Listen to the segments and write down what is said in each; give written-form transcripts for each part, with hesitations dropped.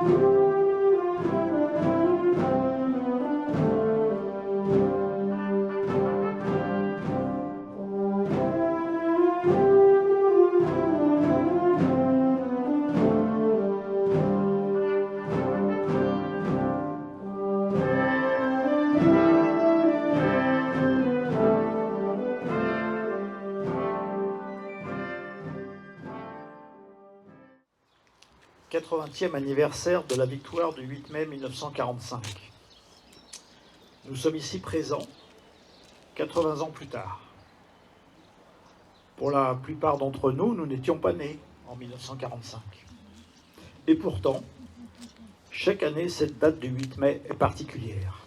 « 80e anniversaire de la victoire du 8 mai 1945. Nous sommes ici présents 80 ans plus tard. Pour la plupart d'entre nous, nous n'étions pas nés en 1945. Et pourtant, chaque année, cette date du 8 mai est particulière.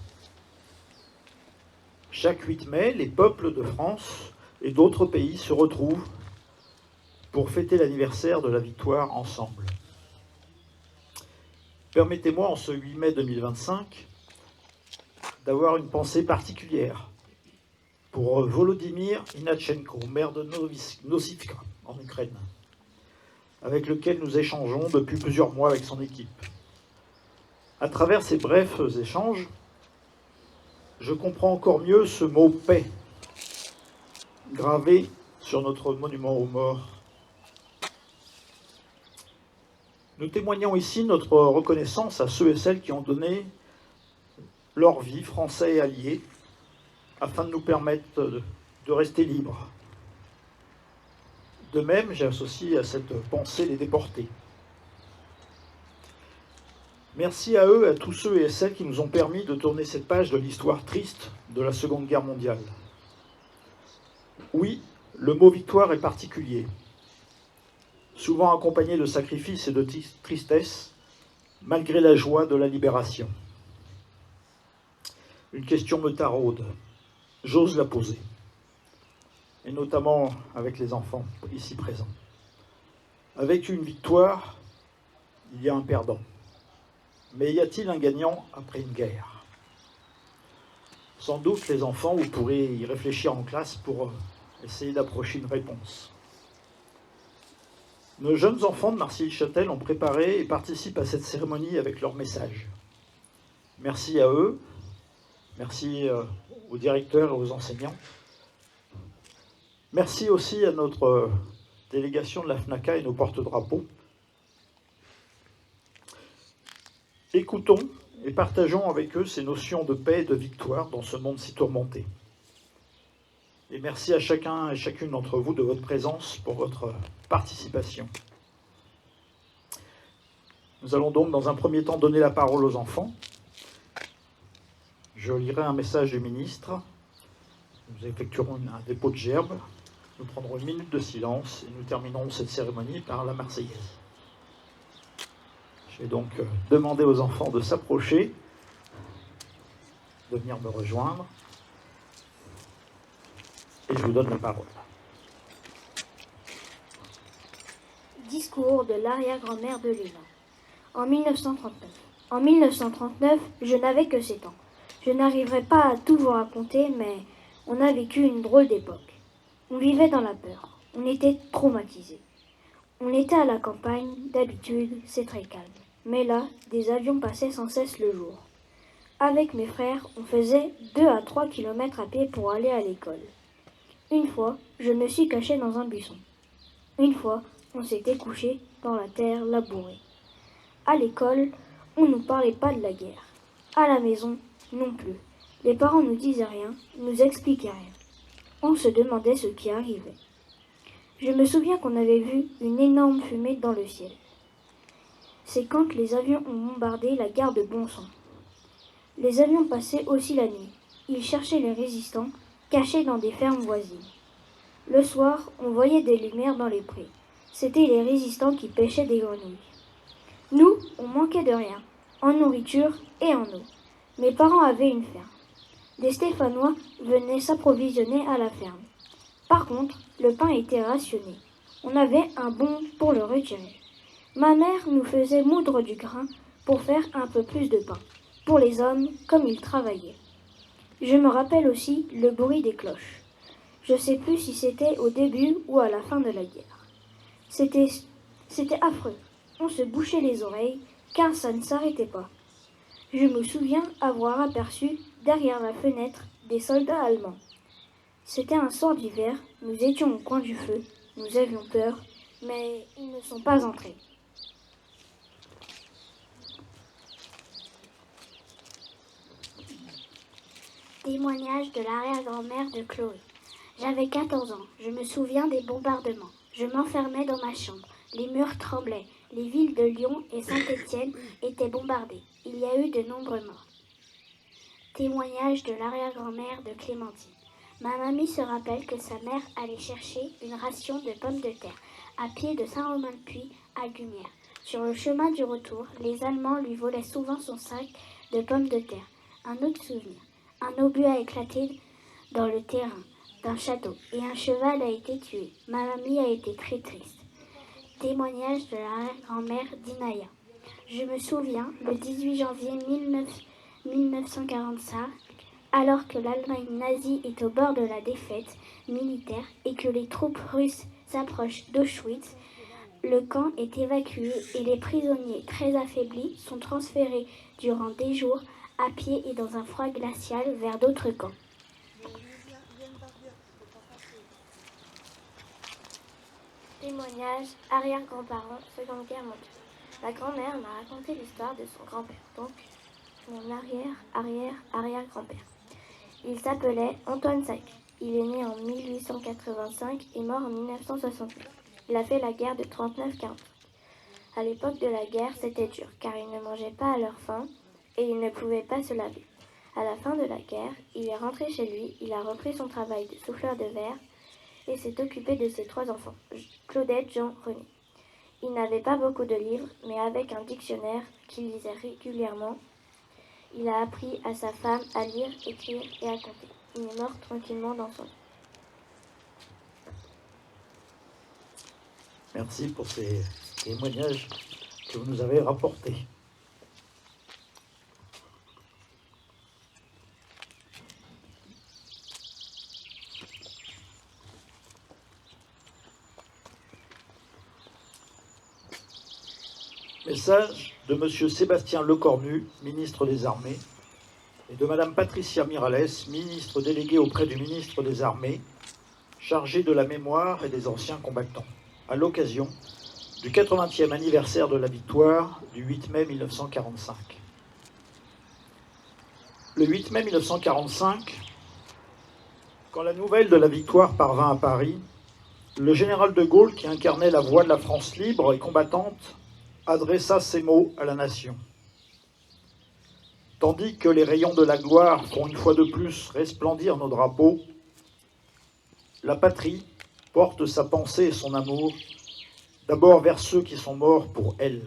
Chaque 8 mai, les peuples de France et d'autres pays se retrouvent pour fêter l'anniversaire de la victoire ensemble. Permettez-moi, en ce 8 mai 2025, d'avoir une pensée particulière pour Volodymyr Inatchenko, maire de Novosibirsk, en Ukraine, avec lequel nous échangeons depuis plusieurs mois avec son équipe. À travers ces brefs échanges, je comprends encore mieux ce mot « paix » gravé sur notre monument aux morts. Nous témoignons ici notre reconnaissance à ceux et celles qui ont donné leur vie, français et alliés, afin de nous permettre de rester libres. De même, j'associe à cette pensée les déportés. Merci à eux et à tous ceux et celles qui nous ont permis de tourner cette page de l'histoire triste de la Seconde Guerre mondiale. Oui, le mot victoire est particulier, souvent accompagné de sacrifices et de tristesse, malgré la joie de la libération. Une question me taraude, j'ose la poser, et notamment avec les enfants ici présents. Avec une victoire, il y a un perdant. Mais y a-t-il un gagnant après une guerre? Sans doute les enfants, vous pourrez y réfléchir en classe pour essayer d'approcher une réponse. Nos jeunes enfants de Marcilly-Châtel ont préparé et participent à cette cérémonie avec leur message. Merci à eux, merci aux directeurs et aux enseignants. Merci aussi à notre délégation de la FNACA et nos porte-drapeaux. Écoutons et partageons avec eux ces notions de paix et de victoire dans ce monde si tourmenté. Et merci à chacun et chacune d'entre vous de votre présence, pour votre participation. Nous allons donc dans un premier temps donner la parole aux enfants. Je lirai un message du ministre. Nous effectuerons un dépôt de gerbe. Nous prendrons une minute de silence et nous terminerons cette cérémonie par la Marseillaise. Je vais donc demander aux enfants de s'approcher, de venir me rejoindre. Et je vous donne la parole. Discours de l'arrière-grand-mère de Léna. En 1939. En 1939, je n'avais que 7 ans. Je n'arriverai pas à tout vous raconter, mais on a vécu une drôle d'époque. On vivait dans la peur. On était traumatisés. On était à la campagne, d'habitude, c'est très calme. Mais là, des avions passaient sans cesse le jour. Avec mes frères, on faisait 2 à 3 kilomètres à pied pour aller à l'école. Une fois, je me suis caché dans un buisson. Une fois, on s'était couché dans la terre labourée. À l'école, on ne nous parlait pas de la guerre. À la maison, non plus. Les parents nous disaient rien, nous expliquaient rien. On se demandait ce qui arrivait. Je me souviens qu'on avait vu une énorme fumée dans le ciel. C'est quand les avions ont bombardé la gare de Bonson. Les avions passaient aussi la nuit. Ils cherchaient les résistants, cachés dans des fermes voisines. Le soir, on voyait des lumières dans les prés. C'étaient les résistants qui pêchaient des grenouilles. Nous, on manquait de rien, en nourriture et en eau. Mes parents avaient une ferme. Des Stéphanois venaient s'approvisionner à la ferme. Par contre, le pain était rationné. On avait un bon pour le retirer. Ma mère nous faisait moudre du grain pour faire un peu plus de pain, pour les hommes comme ils travaillaient. Je me rappelle aussi le bruit des cloches. Je ne sais plus si c'était au début ou à la fin de la guerre. C'était affreux. On se bouchait les oreilles, car ça ne s'arrêtait pas. Je me souviens avoir aperçu, derrière la fenêtre, des soldats allemands. C'était un soir d'hiver, nous étions au coin du feu, nous avions peur, mais ils ne sont pas entrés. Témoignage de l'arrière-grand-mère de Chloé. J'avais 14 ans, je me souviens des bombardements. Je m'enfermais dans ma chambre, les murs tremblaient, les villes de Lyon et Saint-Étienne étaient bombardées. Il y a eu de nombreux morts. Témoignage de l'arrière-grand-mère de Clémentine. Ma mamie se rappelle que sa mère allait chercher une ration de pommes de terre à pied de Saint-Romain-de-Puy à Gumière. Sur le chemin du retour, les Allemands lui volaient souvent son sac de pommes de terre. Un autre souvenir. Un obus a éclaté dans le terrain d'un château et un cheval a été tué. Ma mamie a été très triste. Témoignage de l'arrière-grand-mère d'Inaya. Je me souviens, le 18 janvier 1945, alors que l'Allemagne nazie est au bord de la défaite militaire et que les troupes russes s'approchent d'Auschwitz, le camp est évacué et les prisonniers très affaiblis sont transférés durant des jours à pied et dans un froid glacial vers d'autres camps. Témoignage, arrière-grand-parent, Seconde Guerre mondiale. La grand-mère m'a raconté l'histoire de son grand-père, donc mon arrière-arrière-arrière-grand-père. Il s'appelait Antoine Sacq. Il est né en 1885 et mort en 1968. Il a fait la guerre de 39-40. À l'époque de la guerre, c'était dur, car ils ne mangeaient pas à leur faim et ils ne pouvaient pas se laver. À la fin de la guerre, il est rentré chez lui, il a repris son travail de souffleur de verre et s'est occupé de ses 3 enfants, Claudette, Jean, René. Il n'avait pas beaucoup de livres, mais avec un dictionnaire qu'il lisait régulièrement, il a appris à sa femme à lire, écrire et à compter. Il est mort tranquillement dans son lit. Merci pour ces témoignages que vous nous avez rapportés. Message de M. Sébastien Lecornu, ministre des Armées, et de Mme Patricia Miralles, ministre déléguée auprès du ministre des Armées, chargée de la mémoire et des anciens combattants, à l'occasion du 80e anniversaire de la victoire du 8 mai 1945. Le 8 mai 1945, quand la nouvelle de la victoire parvint à Paris, le général de Gaulle, qui incarnait la voix de la France libre et combattante, adressa ces mots à la nation. Tandis que les rayons de la gloire font une fois de plus resplendir nos drapeaux, la patrie porte sa pensée et son amour d'abord vers ceux qui sont morts pour elle,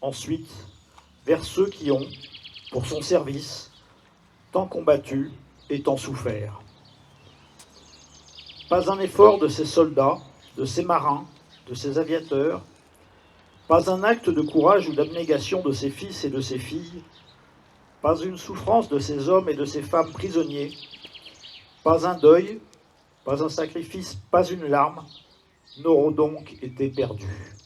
ensuite vers ceux qui ont, pour son service, tant combattu et tant souffert. Pas un effort de ces soldats, de ces marins, de ces aviateurs, pas un acte de courage ou d'abnégation de ses fils et de ses filles, pas une souffrance de ces hommes et de ces femmes prisonniers, pas un deuil, pas un sacrifice, pas une larme, n'auront donc été perdus.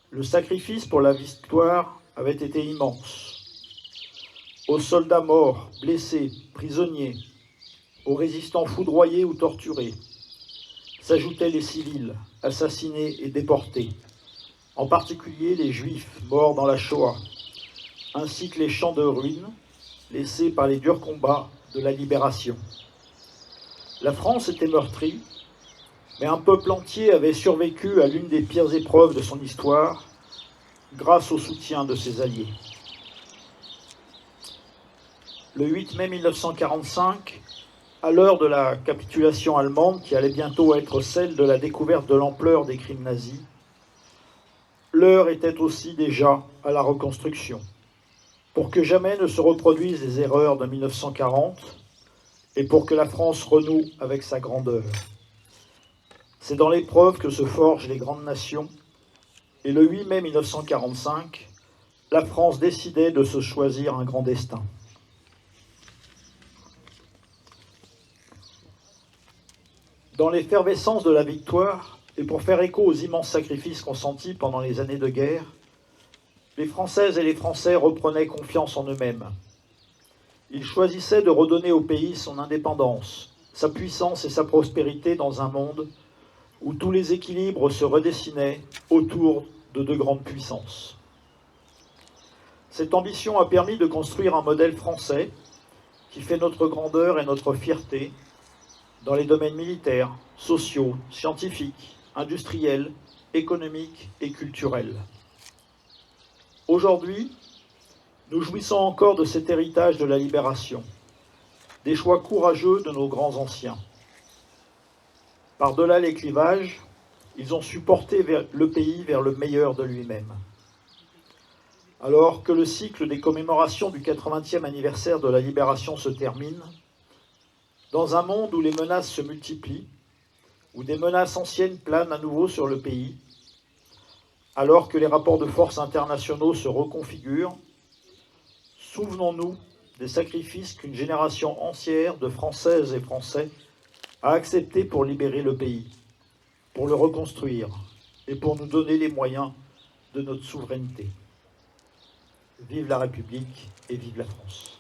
Le sacrifice pour la victoire avait été immense. Aux soldats morts, blessés, prisonniers, aux résistants foudroyés ou torturés, s'ajoutaient les civils, assassinés et déportés, en particulier les Juifs morts dans la Shoah, ainsi que les champs de ruines laissés par les durs combats de la libération. La France était meurtrie, mais un peuple entier avait survécu à l'une des pires épreuves de son histoire, grâce au soutien de ses alliés. Le 8 mai 1945, à l'heure de la capitulation allemande, qui allait bientôt être celle de la découverte de l'ampleur des crimes nazis, l'heure était aussi déjà à la reconstruction, pour que jamais ne se reproduisent les erreurs de 1940 et pour que la France renoue avec sa grandeur. C'est dans l'épreuve que se forgent les grandes nations, et le 8 mai 1945, la France décidait de se choisir un grand destin. Dans l'effervescence de la victoire, Et pour faire écho aux immenses sacrifices consentis pendant les années de guerre, les Françaises et les Français reprenaient confiance en eux-mêmes. Ils choisissaient de redonner au pays son indépendance, sa puissance et sa prospérité dans un monde où tous les équilibres se redessinaient autour de deux grandes puissances. Cette ambition a permis de construire un modèle français qui fait notre grandeur et notre fierté dans les domaines militaires, sociaux, scientifiques, industriels, économiques et culturels. Aujourd'hui, nous jouissons encore de cet héritage de la libération, des choix courageux de nos grands anciens. Par-delà les clivages, ils ont su porter le pays vers le meilleur de lui-même. Alors que le cycle des commémorations du 80e anniversaire de la libération se termine, dans un monde où les menaces se multiplient, où des menaces anciennes planent à nouveau sur le pays, alors que les rapports de force internationaux se reconfigurent, souvenons-nous des sacrifices qu'une génération entière de Françaises et Français a acceptés pour libérer le pays, pour le reconstruire et pour nous donner les moyens de notre souveraineté. Vive la République et vive la France.